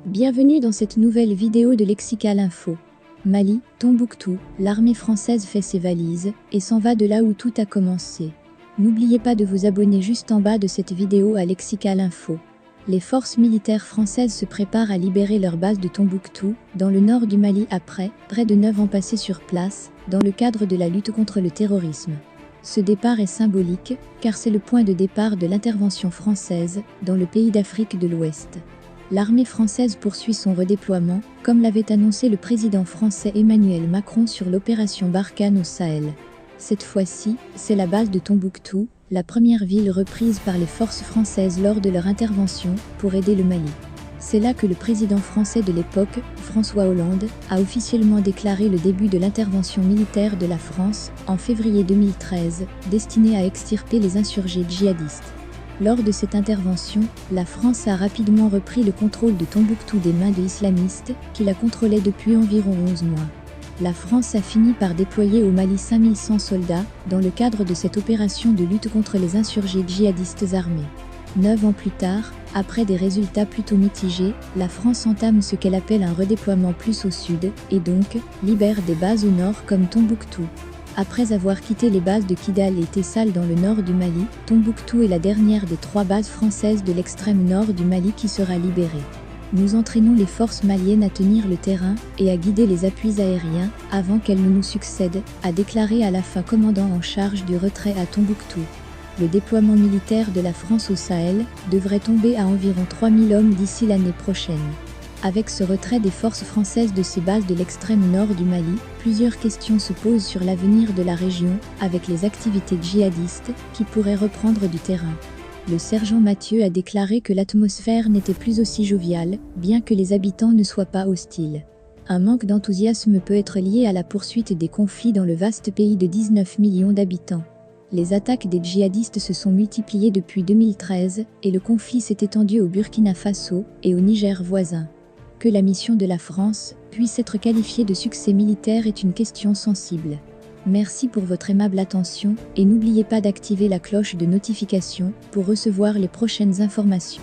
Bienvenue dans cette nouvelle vidéo de Lexical Info. Mali, Tombouctou, l'armée française fait ses valises et s'en va de là où tout a commencé. N'oubliez pas de vous abonner juste en bas de cette vidéo à Lexical Info. Les forces militaires françaises se préparent à libérer leur base de Tombouctou, dans le nord du Mali après près de 9 ans passés sur place, dans le cadre de la lutte contre le terrorisme. Ce départ est symbolique, car c'est le point de départ de l'intervention française dans le pays d'Afrique de l'Ouest. L'armée française poursuit son redéploiement, comme l'avait annoncé le président français Emmanuel Macron sur l'opération Barkhane au Sahel. Cette fois-ci, c'est la base de Tombouctou, la première ville reprise par les forces françaises lors de leur intervention pour aider le Mali. C'est là que le président français de l'époque, François Hollande, a officiellement déclaré le début de l'intervention militaire de la France, en février 2013, destinée à extirper les insurgés djihadistes. Lors de cette intervention, la France a rapidement repris le contrôle de Tombouctou des mains de islamistes, qui la contrôlaient depuis environ 11 mois. La France a fini par déployer au Mali 5100 soldats, dans le cadre de cette opération de lutte contre les insurgés djihadistes armés. 9 ans plus tard, après des résultats plutôt mitigés, la France entame ce qu'elle appelle un redéploiement plus au sud, et donc, libère des bases au nord comme Tombouctou. Après avoir quitté les bases de Kidal et Tessal dans le nord du Mali, Tombouctou est la dernière des 3 bases françaises de l'extrême nord du Mali qui sera libérée. Nous entraînons les forces maliennes à tenir le terrain et à guider les appuis aériens avant qu'elles ne nous succèdent, a déclaré à la fin commandant en charge du retrait à Tombouctou. Le déploiement militaire de la France au Sahel devrait tomber à environ 3000 hommes d'ici l'année prochaine. Avec ce retrait des forces françaises de ces bases de l'extrême nord du Mali, plusieurs questions se posent sur l'avenir de la région, avec les activités djihadistes qui pourraient reprendre du terrain. Le sergent Mathieu a déclaré que l'atmosphère n'était plus aussi joviale, bien que les habitants ne soient pas hostiles. Un manque d'enthousiasme peut être lié à la poursuite des conflits dans le vaste pays de 19 millions d'habitants. Les attaques des djihadistes se sont multipliées depuis 2013 et le conflit s'est étendu au Burkina Faso et au Niger voisin. Que la mission de la France puisse être qualifiée de succès militaire est une question sensible. Merci pour votre aimable attention et n'oubliez pas d'activer la cloche de notification pour recevoir les prochaines informations.